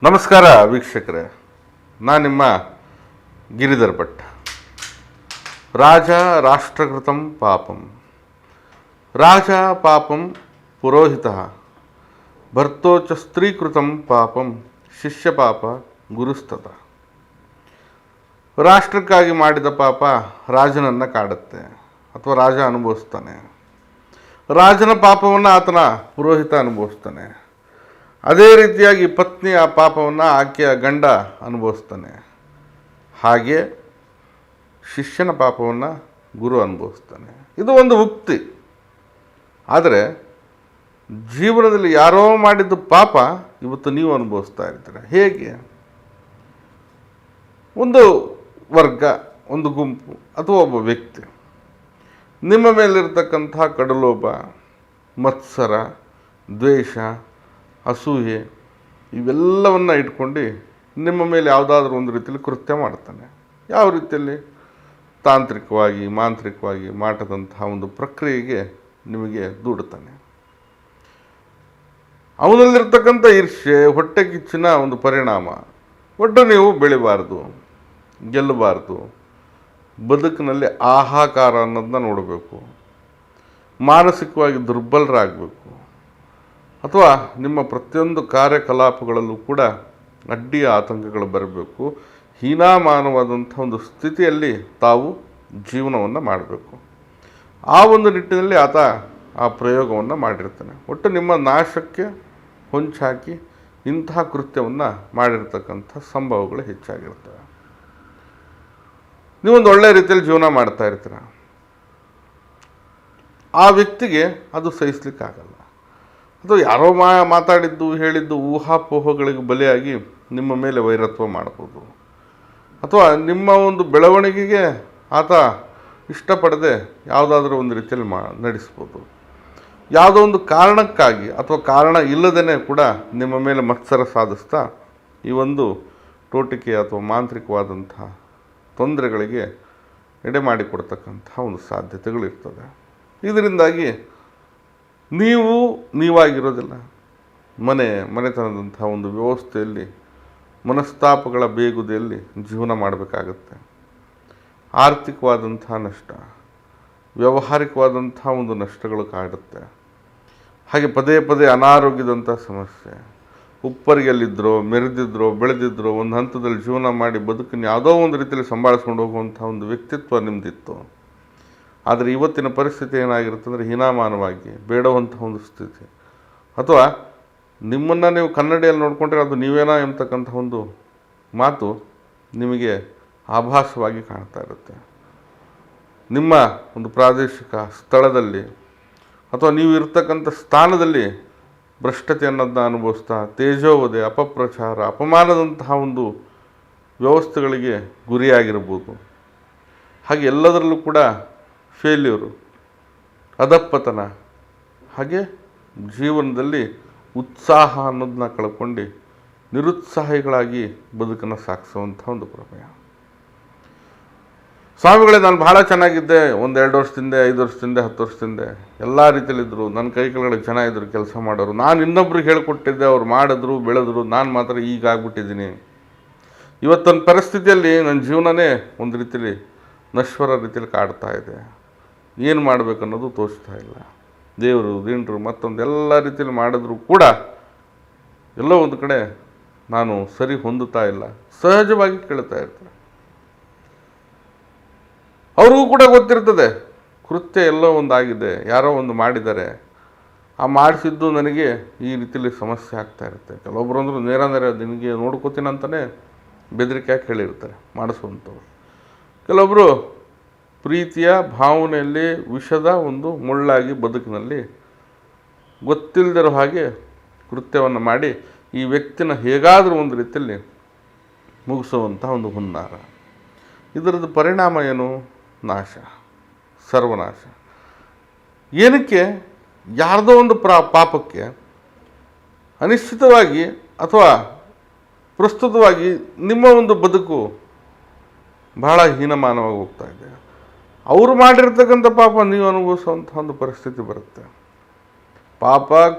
ನಮಸ್ಕಾರ ವೀಕ್ಷಕರೇ, ನಾನು ನಿಮ್ಮ ಗಿರಿಧರ್ ಭಟ್. ರಾಜ ರಾಷ್ಟ್ರಕೃತಂ ಪಾಪಂ ರಾಜ ಪಾಪಂ ಪುರೋಹಿತ ಭರ್ತೋಚ ಸ್ತ್ರೀಕೃತಂ ಪಾಪಂ ಶಿಷ್ಯ ಪಾಪ ಗುರುಸ್ತತ. ರಾಷ್ಟ್ರಕ್ಕಾಗಿ ಮಾಡಿದ ಪಾಪ ರಾಜನನ್ನು ಕಾಡುತ್ತೆ ಅಥವಾ ರಾಜ ಅನುಭವಿಸ್ತಾನೆ. ರಾಜನ ಪಾಪವನ್ನು ಆತನ ಪುರೋಹಿತ ಅನುಭವಿಸ್ತಾನೆ. ಅದೇ ರೀತಿಯಾಗಿ ಪತ್ನಿ ಆ ಪಾಪವನ್ನು ಆಕೆಯ ಗಂಡ ಅನುಭವಿಸ್ತಾನೆ. ಹಾಗೆ ಶಿಷ್ಯನ ಪಾಪವನ್ನು ಗುರು ಅನುಭವಿಸ್ತಾನೆ. ಇದು ಒಂದು ಉಕ್ತಿ. ಆದರೆ ಜೀವನದಲ್ಲಿ ಯಾರೋ ಮಾಡಿದ್ದು ಪಾಪ ಇವತ್ತು ನೀವು ಅನುಭವಿಸ್ತಾ ಇರ್ತೀರ. ಹೇಗೆ? ಒಂದು ವರ್ಗ, ಒಂದು ಗುಂಪು ಅಥವಾ ಒಬ್ಬ ವ್ಯಕ್ತಿ ನಿಮ್ಮ ಮೇಲಿರ್ತಕ್ಕಂಥ ಕಡಲೋಭ, ಮತ್ಸರ, ದ್ವೇಷ, ಅಸೂಯೆ ಇವೆಲ್ಲವನ್ನು ಇಟ್ಕೊಂಡು ನಿಮ್ಮ ಮೇಲೆ ಯಾವುದಾದ್ರೂ ಒಂದು ರೀತಿಯಲ್ಲಿ ಕೃತ್ಯ ಮಾಡ್ತಾನೆ. ಯಾವ ರೀತಿಯಲ್ಲಿ? ತಾಂತ್ರಿಕವಾಗಿ, ಮಾಂತ್ರಿಕವಾಗಿ ಮಾಡಿದಂತಹ ಒಂದು ಪ್ರಕ್ರಿಯೆಗೆ ನಿಮಗೆ ದೂಡುತ್ತಾನೆ. ಅವನಲ್ಲಿರ್ತಕ್ಕಂಥ ಈರ್ಷ್ಯೆ, ಹೊಟ್ಟೆ ಕಿಚ್ಚಿನ ಒಂದು ಪರಿಣಾಮ. ಒಟ್ಟು ನೀವು ಬೆಳಿಬಾರ್ದು, ಗೆಲ್ಲಬಾರ್ದು, ಬದುಕಿನಲ್ಲಿ ಆಹಾಕಾರ ಅನ್ನೋದನ್ನ ನೋಡಬೇಕು, ಮಾನಸಿಕವಾಗಿ ದುರ್ಬಲರಾಗಬೇಕು, ಅಥವಾ ನಿಮ್ಮ ಪ್ರತಿಯೊಂದು ಕಾರ್ಯಕಲಾಪಗಳಲ್ಲೂ ಕೂಡ ಅಡ್ಡಿಯ ಆತಂಕಗಳು ಬರಬೇಕು. ಹೀನಾಮಾನವಾದಂಥ ಒಂದು ಸ್ಥಿತಿಯಲ್ಲಿ ತಾವು ಜೀವನವನ್ನು ಮಾಡಬೇಕು. ಆ ಒಂದು ನಿಟ್ಟಿನಲ್ಲಿ ಆತ ಆ ಪ್ರಯೋಗವನ್ನು ಮಾಡಿರ್ತಾನೆ. ಒಟ್ಟು ನಿಮ್ಮ ನಾಶಕ್ಕೆ ಹೊಂಚಾಕಿ ಇಂತಹ ಕೃತ್ಯವನ್ನು ಮಾಡಿರ್ತಕ್ಕಂಥ ಸಂಭವಗಳು ಹೆಚ್ಚಾಗಿರ್ತವೆ. ನೀವೊಂದು ಒಳ್ಳೆಯ ರೀತಿಯಲ್ಲಿ ಜೀವನ ಮಾಡ್ತಾ ಇರ್ತೀರ. ಆ ವ್ಯಕ್ತಿಗೆ ಅದು ಸಹಿಸ್ಲಿಕ್ಕಾಗಲ್ಲ. ಅಥವಾ ಯಾರೋ ಮಾತಾಡಿದ್ದು, ಹೇಳಿದ್ದು ಊಹಾಪೋಹಗಳಿಗೆ ಬಲಿಯಾಗಿ ನಿಮ್ಮ ಮೇಲೆ ವೈರತ್ವ ಮಾಡ್ಬೋದು. ಅಥವಾ ನಿಮ್ಮ ಒಂದು ಬೆಳವಣಿಗೆಗೆ ಆತ ಇಷ್ಟಪಡದೆ ಯಾವುದಾದ್ರೂ ಒಂದು ರೀತಿಯಲ್ಲಿ ನಡೆಸ್ಬೋದು. ಯಾವುದೋ ಒಂದು ಕಾರಣಕ್ಕಾಗಿ ಅಥವಾ ಕಾರಣ ಇಲ್ಲದೇ ಕೂಡ ನಿಮ್ಮ ಮೇಲೆ ಮತ್ಸರ ಸಾಧಿಸ್ತಾ ಈ ಒಂದು ಟೋಟಿಕೆ ಅಥವಾ ಮಾಂತ್ರಿಕವಾದಂಥ ತೊಂದರೆಗಳಿಗೆ ಎಡೆ ಮಾಡಿಕೊಡ್ತಕ್ಕಂಥ ಒಂದು ಸಾಧ್ಯತೆಗಳಿರ್ತದೆ. ಇದರಿಂದಾಗಿ ನೀವು ನೀವಾಗಿರೋದಿಲ್ಲ. ಮನೆತನದಂಥ ಒಂದು ವ್ಯವಸ್ಥೆಯಲ್ಲಿ ಮನಸ್ತಾಪಗಳ ಬೇಗುದಿಯಲ್ಲಿ ಜೀವನ ಮಾಡಬೇಕಾಗತ್ತೆ. ಆರ್ಥಿಕವಾದಂಥ ನಷ್ಟ, ವ್ಯಾವಹಾರಿಕವಾದಂಥ ಒಂದು ನಷ್ಟಗಳು ಕಾಡುತ್ತೆ. ಹಾಗೆ ಪದೇ ಪದೇ ಅನಾರೋಗ್ಯದಂಥ ಸಮಸ್ಯೆ. ಉಪ್ಪರಿಗೆಲ್ಲಿದ್ದರೋ, ಮೆರೆದಿದ್ರೋ, ಬೆಳೆದಿದ್ರೋ, ಒಂದು ಹಂತದಲ್ಲಿ ಜೀವನ ಮಾಡಿ ಬದುಕನ್ನು ಯಾವುದೋ ಒಂದು ರೀತಿಯಲ್ಲಿ ಸಂಭಾಳಿಸ್ಕೊಂಡು ಹೋಗುವಂಥ ಒಂದು ವ್ಯಕ್ತಿತ್ವ ನಿಮ್ಮದಿತ್ತು. ಆದರೆ ಇವತ್ತಿನ ಪರಿಸ್ಥಿತಿ ಏನಾಗಿರುತ್ತೆ ಅಂದರೆ ಹೀನಾಮಾನವಾಗಿ ಬೇಡವಂಥ ಒಂದು ಸ್ಥಿತಿ. ಅಥವಾ ನಿಮ್ಮನ್ನು ನೀವು ಕನ್ನಡಿಯಲ್ಲಿ ನೋಡಿಕೊಂಡ್ರೆ ಅದು ನೀವೇನಾ ಎಂಬತಕ್ಕಂಥ ಒಂದು ಮಾತು ನಿಮಗೆ ಆಭಾಸವಾಗಿ ಕಾಣ್ತಾ ಇರುತ್ತೆ. ನಿಮ್ಮ ಒಂದು ಪ್ರಾದೇಶಿಕ ಸ್ಥಳದಲ್ಲಿ ಅಥವಾ ನೀವು ಇರ್ತಕ್ಕಂಥ ಸ್ಥಾನದಲ್ಲಿ ಭ್ರಷ್ಟತೆ ಅನ್ನೋದನ್ನ ಅನುಭವಿಸ್ತಾ ತೇಜೋವಧೆ, ಅಪಪ್ರಚಾರ, ಅಪಮಾನದಂತಹ ಒಂದು ವ್ಯವಸ್ಥೆಗಳಿಗೆ ಗುರಿಯಾಗಿರ್ಬೋದು. ಹಾಗೆ ಎಲ್ಲದರಲ್ಲೂ ಕೂಡ ಫೇಲ್ಯೂರು, ಅಧಪ್ಪತನ, ಹಾಗೆ ಜೀವನದಲ್ಲಿ ಉತ್ಸಾಹ ಅನ್ನೋದನ್ನ ಕಳ್ಕೊಂಡು ನಿರುತ್ಸಾಹಿಗಳಾಗಿ ಬದುಕನ್ನು ಸಾಗಿಸುವಂಥ ಒಂದು ಪ್ರಮೇಯ. ಸ್ವಾಮಿಗಳೇ, ನಾನು ಭಾಳ ಚೆನ್ನಾಗಿದ್ದೆ, 1-2 ವರ್ಷದಿಂದ, 5 ವರ್ಷದಿಂದ, 10 ವರ್ಷದಿಂದ ಎಲ್ಲ ರೀತಿಯಲ್ಲಿದ್ದರು. ನನ್ನ ಕೈ ಕೆಳಗಡೆ ಜನ ಇದ್ದರು, ಕೆಲಸ ಮಾಡೋರು. ನಾನು ಇನ್ನೊಬ್ರಿಗೆ ಹೇಳಿಕೊಟ್ಟಿದ್ದೆ, ಅವ್ರು ಮಾಡಿದ್ರು, ಬೆಳೆದ್ರು. ನಾನು ಮಾತ್ರ ಈಗ ಆಗ್ಬಿಟ್ಟಿದ್ದೀನಿ. ಇವತ್ತೊಂದು ಪರಿಸ್ಥಿತಿಯಲ್ಲಿ ನನ್ನ ಜೀವನನೇ ಒಂದು ರೀತಿಯಲ್ಲಿ ನಶ್ವರ ರೀತಿಯಲ್ಲಿ ಕಾಡ್ತಾ ಇದೆ. ಏನು ಮಾಡಬೇಕು ಅನ್ನೋದು ತೋಚ್ತಾ ಇಲ್ಲ. ದೇವರು, ದೀನರು, ಮತ್ತೊಂದು ಎಲ್ಲ ರೀತಿಯಲ್ಲಿ ಮಾಡಿದ್ರು ಕೂಡ ಎಲ್ಲೋ ಒಂದು ಕಡೆ ನಾನು ಸರಿ ಹೊಂದುತ್ತಾ ಇಲ್ಲ. ಸಹಜವಾಗಿ ಕೇಳ್ತಾ ಇರ್ತಾರೆ. ಅವ್ರಿಗೂ ಕೂಡ ಗೊತ್ತಿರ್ತದೆ ಕೃತ್ಯ ಎಲ್ಲೋ ಒಂದಾಗಿದೆ, ಯಾರೋ ಒಂದು ಮಾಡಿದ್ದಾರೆ, ಆ ಮಾಡಿಸಿದ್ದು ನನಗೆ ಈ ರೀತಿಯಲ್ಲಿ ಸಮಸ್ಯೆ ಆಗ್ತಾ ಇರುತ್ತೆ. ಕೆಲವೊಬ್ರು ಅಂದರು ನೇರ ನಿನಗೆ ನೋಡ್ಕೋತೀನಂತಲೇ ಬೆದರಿಕೆ ಹಾಕಿ ಹೇಳಿರ್ತಾರೆ ಮಾಡಿಸುವಂಥವ್ರು. ಕೆಲವೊಬ್ಬರು ಪ್ರೀತಿಯ ಭಾವನೆಯಲ್ಲಿ ವಿಷದ ಒಂದು ಮುಳ್ಳಾಗಿ ಬದುಕಿನಲ್ಲಿ ಗೊತ್ತಿಲ್ಲದಿರೋ ಹಾಗೆ ಕೃತ್ಯವನ್ನು ಮಾಡಿ ಈ ವ್ಯಕ್ತಿನ ಹೇಗಾದರೂ ಒಂದು ರೀತಿಯಲ್ಲಿ ಮುಗಿಸುವಂಥ ಒಂದು ಹುನ್ನಾರ. ಇದರದ್ದು ಪರಿಣಾಮ ಏನು? ನಾಶ, ಸರ್ವನಾಶ. ಏನಕ್ಕೆ? ಯಾರ್ದೋ ಒಂದು ಪಾಪಕ್ಕೆ ಅನಿಶ್ಚಿತವಾಗಿ ಅಥವಾ ಪ್ರಸ್ತುತವಾಗಿ ನಿಮ್ಮ ಒಂದು ಬದುಕು ಬಹಳ ಹೀನಮಾನವಾಗಿ ಹೋಗ್ತಾ ಇದೆ. ಅವರು ಮಾಡಿರ್ತಕ್ಕಂಥ ಪಾಪ ನೀವು ಅನುಭವಿಸುವಂಥ ಒಂದು ಪರಿಸ್ಥಿತಿ ಬರುತ್ತೆ. ಪಾಪ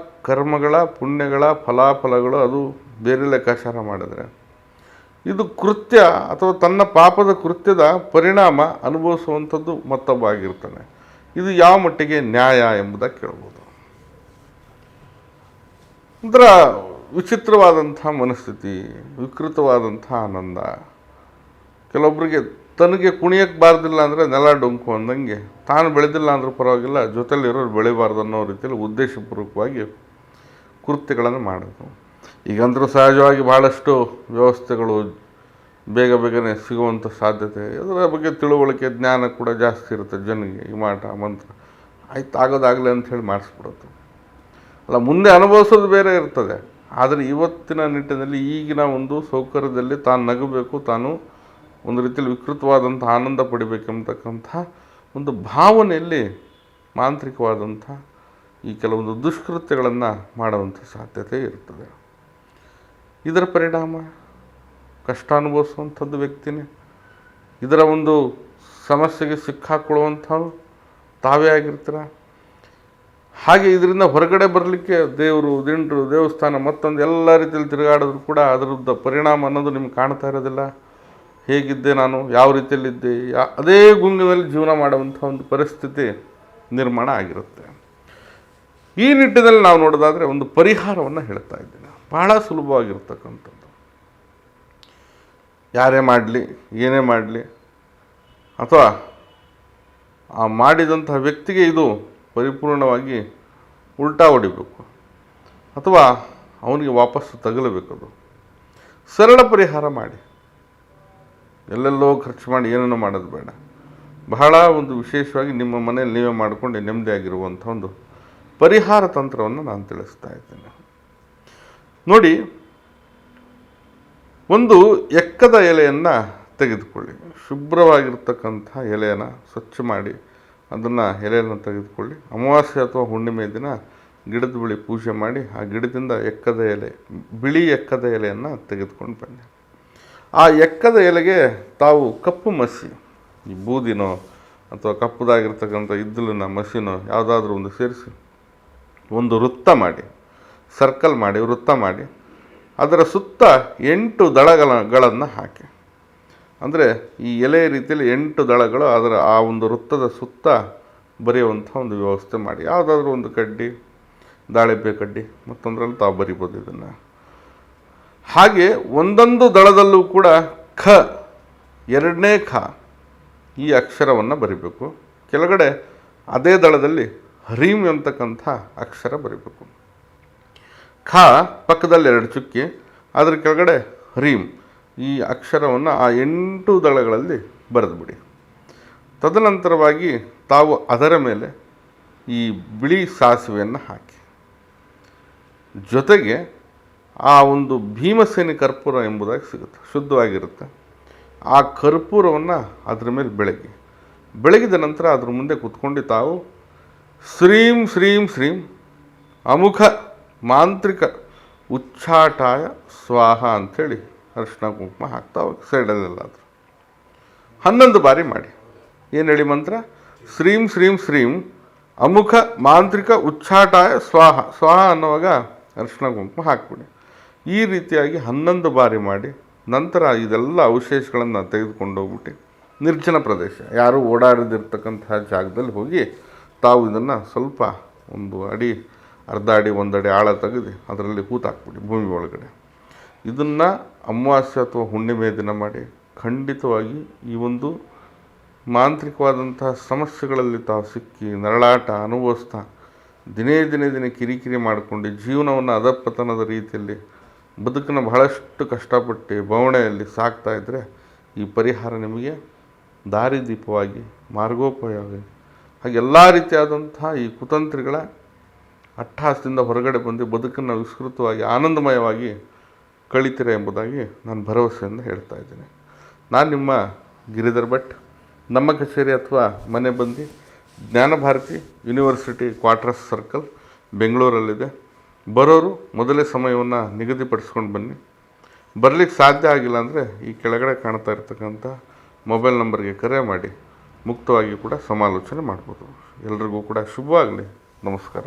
ಕರ್ಮಗಳ ಪುಣ್ಯಗಳ ಫಲಾಫಲಗಳು ಅದು ಬೇರೆ ಲೆಕ್ಕಾಚಾರ ಮಾಡಿದ್ರೆ, ಇದು ಕೃತ್ಯ ಅಥವಾ ತನ್ನ ಪಾಪದ ಕೃತ್ಯದ ಪರಿಣಾಮ ಅನುಭವಿಸುವಂಥದ್ದು ಮತ್ತೊಬ್ಬ ಆಗಿರ್ತಾನೆ. ಇದು ಯಾವ ಮಟ್ಟಿಗೆ ನ್ಯಾಯ ಎಂಬುದಾಗಿ ಕೇಳ್ಬೋದು. ಒಂಥರ ವಿಚಿತ್ರವಾದಂಥ ಮನಸ್ಥಿತಿ, ವಿಕೃತವಾದಂಥ ಆನಂದ. ಕೆಲವೊಬ್ಬರಿಗೆ ತನಗೆ ಕುಣಿಯಕ್ಕೆ ಬಾರ್ದಿಲ್ಲ ಅಂದರೆ ನೆಲ ಡೊಂಕು ಅಂದಂಗೆ, ತಾನು ಬೆಳೆದಿಲ್ಲ ಅಂದ್ರೂ ಪರವಾಗಿಲ್ಲ, ಜೊತೆಲಿರೋರು ಬೆಳಿಬಾರ್ದು ಅನ್ನೋ ರೀತಿಯಲ್ಲಿ ಉದ್ದೇಶಪೂರ್ವಕವಾಗಿ ಕೃತ್ಯಗಳನ್ನು ಮಾಡೋದು. ಈಗಂತರೂ ಸಹಜವಾಗಿ ಭಾಳಷ್ಟು ವ್ಯವಸ್ಥೆಗಳು ಬೇಗನೆ ಸಿಗುವಂಥ ಸಾಧ್ಯತೆ, ಅದರ ಬಗ್ಗೆ ತಿಳುವಳಿಕೆ ಜ್ಞಾನ ಕೂಡ ಜಾಸ್ತಿ ಇರುತ್ತೆ ಜನರಿಗೆ. ಈ ಮಾಟ ಮಂತ್ರ ಆಯ್ತು ಆಗೋದಾಗಲಿ ಅಂಥೇಳಿ ಮಾಡಿಸ್ಬಿಡೋದು. ಅಲ್ಲ, ಮುಂದೆ ಅನುಭವಿಸೋದು ಬೇರೆ ಇರ್ತದೆ. ಆದರೆ ಇವತ್ತಿನ ನಿಟ್ಟಿನಲ್ಲಿ ಈಗಿನ ಒಂದು ಸೌಕರ್ಯದಲ್ಲಿ ತಾನು ನಗಬೇಕು, ತಾನು ಒಂದು ರೀತಿಯಲ್ಲಿ ವಿಕೃತವಾದಂಥ ಆನಂದ ಪಡಿಬೇಕೆಂಬತಕ್ಕಂಥ ಒಂದು ಭಾವನೆಯಲ್ಲಿ ಮಾಂತ್ರಿಕವಾದಂಥ ಈ ಕೆಲವೊಂದು ದುಷ್ಕೃತ್ಯಗಳನ್ನು ಮಾಡುವಂಥ ಸಾಧ್ಯತೆ ಇರ್ತದೆ. ಇದರ ಪರಿಣಾಮ ಕಷ್ಟ ಅನುಭವಿಸುವಂಥದ್ದು ವ್ಯಕ್ತಿನೇ. ಇದರ ಒಂದು ಸಮಸ್ಯೆಗೆ ಸಿಕ್ಕಾಕೊಳ್ಳುವಂಥವ್ರು ತಾವೇ ಆಗಿರ್ತೀರ. ಹಾಗೆ ಇದರಿಂದ ಹೊರಗಡೆ ಬರಲಿಕ್ಕೆ ದೇವರು, ದಿಂಡ್ರು, ದೇವಸ್ಥಾನ ಮತ್ತೊಂದು ಎಲ್ಲ ರೀತಿಯಲ್ಲಿ ತಿರುಗಾಡಿದ್ರು ಕೂಡ ಅದರದ್ದು ಪರಿಣಾಮ ಅನ್ನೋದು ನಿಮ್ಗೆ ಕಾಣ್ತಾ ಇರೋದಿಲ್ಲ. ಹೇಗಿದ್ದೆ ನಾನು, ಯಾವ ರೀತಿಯಲ್ಲಿದ್ದೆ, ಅದೇ ಗುಂಗಿನಲ್ಲಿ ಜೀವನ ಮಾಡುವಂಥ ಒಂದು ಪರಿಸ್ಥಿತಿ ನಿರ್ಮಾಣ ಆಗಿರುತ್ತೆ. ಈ ನಿಟ್ಟಿನಲ್ಲಿ ನಾವು ನೋಡೋದಾದರೆ ಒಂದು ಪರಿಹಾರವನ್ನು ಹೇಳ್ತಾ ಇದ್ದೀನಿ, ಬಹಳ ಸುಲಭವಾಗಿರ್ತಕ್ಕಂಥದ್ದು. ಯಾರೇ ಮಾಡಲಿ, ಏನೇ ಮಾಡಲಿ, ಅಥವಾ ಆ ಮಾಡಿದಂತಹ ವ್ಯಕ್ತಿಗೆ ಇದು ಪರಿಪೂರ್ಣವಾಗಿ ಉಲ್ಟಾ ಹೊಡಿಬೇಕು ಅಥವಾ ಅವನಿಗೆ ವಾಪಸ್ಸು ತಗಲಬೇಕದು. ಸರಳ ಪರಿಹಾರ ಮಾಡಿ, ಎಲ್ಲೆಲ್ಲೋ ಖರ್ಚು ಮಾಡಿ ಏನೇನೋ ಮಾಡೋದು ಬೇಡ. ಬಹಳ ಒಂದು ವಿಶೇಷವಾಗಿ ನಿಮ್ಮ ಮನೆಯಲ್ಲಿ ನೀವೇ ಮಾಡಿಕೊಂಡು ನೆಮ್ಮದಿಯಾಗಿರುವಂಥ ಒಂದು ಪರಿಹಾರ ತಂತ್ರವನ್ನು ನಾನು ತಿಳಿಸ್ತಾ ಇದ್ದೇನೆ. ನೋಡಿ, ಒಂದು ಎಕ್ಕದ ಎಲೆಯನ್ನು ತೆಗೆದುಕೊಳ್ಳಿ. ಶುಭ್ರವಾಗಿರ್ತಕ್ಕಂಥ ಎಲೆಯನ್ನು ಸ್ವಚ್ಛ ಮಾಡಿ ಅದನ್ನು ಎಲೆಯನ್ನು ತೆಗೆದುಕೊಳ್ಳಿ. ಅಮಾವಾಸ್ಯೆ ಅಥವಾ ಹುಣ್ಣಿಮೆ ದಿನ ಗಿಡದ ಬಳಿ ಪೂಜೆ ಮಾಡಿ ಆ ಗಿಡದಿಂದ ಎಕ್ಕದ ಎಲೆ, ಬಿಳಿ ಎಕ್ಕದ ಎಲೆಯನ್ನು ತೆಗೆದುಕೊಂಡು ಬನ್ನಿ. ಆ ಎಕ್ಕದ ಎಲೆಗೆ ತಾವು ಕಪ್ಪು ಮಸಿ, ಈ ಬೂದಿನೋ ಅಥವಾ ಕಪ್ಪುದಾಗಿರ್ತಕ್ಕಂಥ ಇದ್ದಲಿನ ಮಸಿನೋ ಯಾವುದಾದ್ರೂ ಒಂದು ಸೇರಿಸಿ ಒಂದು ವೃತ್ತ ಮಾಡಿ, ಸರ್ಕಲ್ ಮಾಡಿ, ವೃತ್ತ ಮಾಡಿ, ಅದರ ಸುತ್ತ 8 ದಳಗಳನ್ನು ಹಾಕಿ. ಅಂದರೆ ಈ ಎಲೆ ರೀತಿಯಲ್ಲಿ 8 ದಳಗಳು ಅದರ ಆ ಒಂದು ವೃತ್ತದ ಸುತ್ತ ಬರೆಯುವಂಥ ಒಂದು ವ್ಯವಸ್ಥೆ ಮಾಡಿ. ಯಾವುದಾದ್ರೂ ಒಂದು ಕಡ್ಡಿ, ದಾಳಿಂಬೆ ಕಡ್ಡಿ ಮತ್ತೊಂದರಲ್ಲಿ ತಾವು ಬರಿಬೋದು ಇದನ್ನು. ಹಾಗೆ ಒಂದೊಂದು ದಳದಲ್ಲೂ ಕೂಡ ಖ, 2ನೇ ಖ ಈ ಅಕ್ಷರವನ್ನು ಬರಿಬೇಕು. ಕೆಳಗಡೆ ಅದೇ ದಳದಲ್ಲಿ ಹ್ರೀಂ ಅಂತಕ್ಕಂಥ ಅಕ್ಷರ ಬರಿಬೇಕು. ಖ ಪಕ್ಕದಲ್ಲಿ 2 ಚುಕ್ಕಿ, ಅದರ ಕೆಳಗಡೆ ಹ್ರೀಂ ಈ ಅಕ್ಷರವನ್ನು ಆ 8 ದಳಗಳಲ್ಲಿ ಬರೆದುಬಿಡಿ. ತದನಂತರವಾಗಿ ತಾವು ಅದರ ಮೇಲೆ ಈ ಬಿಳಿ ಸಾಸಿವೆಯನ್ನು ಹಾಕಿ, ಜೊತೆಗೆ ಆ ಒಂದು ಭೀಮಸೇನಿ ಕರ್ಪೂರ ಎಂಬುದಾಗಿ ಸಿಗುತ್ತೆ, ಶುದ್ಧವಾಗಿರುತ್ತೆ. ಆ ಕರ್ಪೂರವನ್ನು ಅದರ ಮೇಲೆ ಬೆಳಗಿದ ನಂತರ ಅದ್ರ ಮುಂದೆ ಕೂತ್ಕೊಂಡು ತಾವು ಶ್ರೀಂ ಶ್ರೀಂ ಶ್ರೀಂ ಅಮುಖ ಮಾಂತ್ರಿಕ ಉಚ್ಚಾಟಾಯ ಸ್ವಾಹ ಅಂಥೇಳಿ ಅರಿಶಿನ ಕುಂಕುಮ ಹಾಕ್ತಾ ಹೋಗಿ ಸೈಡಲ್ಲೆಲ್ಲಾದರೂ 11 ಬಾರಿ ಮಾಡಿ. ಏನು ಹೇಳಿ ಮಂತ್ರ? ಶ್ರೀಂ ಶ್ರೀಂ ಶ್ರೀಂ ಅಮುಖ ಮಾಂತ್ರಿಕ ಉಚ್ಚಾಟಾಯ ಸ್ವಾಹ. ಸ್ವಾಹ ಅನ್ನುವಾಗ ಅರಿಶಿನ ಕುಂಕುಮ ಹಾಕ್ಬಿಡಿ. ಈ ರೀತಿಯಾಗಿ 11 ಬಾರಿ ಮಾಡಿ ನಂತರ ಇದೆಲ್ಲ ಅವಶೇಷಗಳನ್ನು ತೆಗೆದುಕೊಂಡು ಹೋಗ್ಬಿಟ್ಟು ನಿರ್ಜನ ಪ್ರದೇಶ, ಯಾರೂ ಓಡಾಡದಿರ್ತಕ್ಕಂತಹ ಜಾಗದಲ್ಲಿ ಹೋಗಿ ತಾವು ಇದನ್ನು ಸ್ವಲ್ಪ ಒಂದು ಅಡಿ, ಅರ್ಧ ಅಡಿ, 1 ಅಡಿ ಆಳ ತೆಗೆದು ಅದರಲ್ಲಿ ಹೂತಾಕ್ಬಿಡಿ ಭೂಮಿ ಒಳಗಡೆ. ಇದನ್ನು ಅಮಾವಾಸ್ಯೆ ಅಥವಾ ಹುಣ್ಣಿಮೆ ದಿನ ಮಾಡಿ. ಖಂಡಿತವಾಗಿ ಈ ಒಂದು ಮಾಂತ್ರಿಕವಾದಂತಹ ಸಮಸ್ಯೆಗಳಲ್ಲಿ ತಾವು ಸಿಕ್ಕಿ ನರಳಾಟ ಅನುಭವಿಸ್ತಾ ದಿನೇ ಕಿರಿಕಿರಿ ಮಾಡಿಕೊಂಡು ಜೀವನವನ್ನು ಅಧಪತನದ ರೀತಿಯಲ್ಲಿ ಬದುಕನ್ನ ಬಹಳಷ್ಟು ಕಷ್ಟಪಟ್ಟು ಬವಣೆಯಲ್ಲಿ ಸಾಕ್ತಾ ಇದ್ದರೆ ಈ ಪರಿಹಾರ ನಿಮಗೆ ದಾರಿದೀಪವಾಗಿ, ಮಾರ್ಗೋಪಾಯವಾಗಿ, ಹಾಗೆ ಎಲ್ಲ ರೀತಿಯಾದಂತಹ ಈ ಕುತಂತ್ರಿಗಳ ಅಟ್ಟಹಾಸದಿಂದ ಹೊರಗಡೆ ಬಂದು ಬದುಕನ್ನು ವಿಸ್ತೃತವಾಗಿ ಆನಂದಮಯವಾಗಿ ಕಳಿತೀರ ಎಂಬುದಾಗಿ ನಾನು ಭರವಸೆಯಿಂದ ಹೇಳ್ತಾ ಇದ್ದೀನಿ. ನಾನು ನಿಮ್ಮ ಗಿರಿಧರ್ ಭಟ್. ನಮ್ಮ ಕಚೇರಿ ಅಥವಾ ಮನೆ ಬಂದು ಜ್ಞಾನಭಾರತಿ ಯೂನಿವರ್ಸಿಟಿ ಕ್ವಾರ್ಟರ್ಸ್ ಸರ್ಕಲ್ ಬೆಂಗಳೂರಲ್ಲಿದೆ. ಬರೋರು ಮೊದಲೇ ಸಮಯವನ್ನು ನಿಗದಿಪಡಿಸ್ಕೊಂಡು ಬನ್ನಿ. ಬರಲಿಕ್ಕೆ ಸಾಧ್ಯ ಆಗಿಲ್ಲ ಅಂದರೆ ಈ ಕೆಳಗಡೆ ಕಾಣ್ತಾ ಇರ್ತಕ್ಕಂಥ ಮೊಬೈಲ್ ನಂಬರ್ಗೆ ಕರೆ ಮಾಡಿ ಮುಕ್ತವಾಗಿ ಕೂಡ ಸಮಾಲೋಚನೆ ಮಾಡ್ಬೋದು. ಎಲ್ರಿಗೂ ಕೂಡ ಶುಭವಾಗಲಿ. ನಮಸ್ಕಾರ.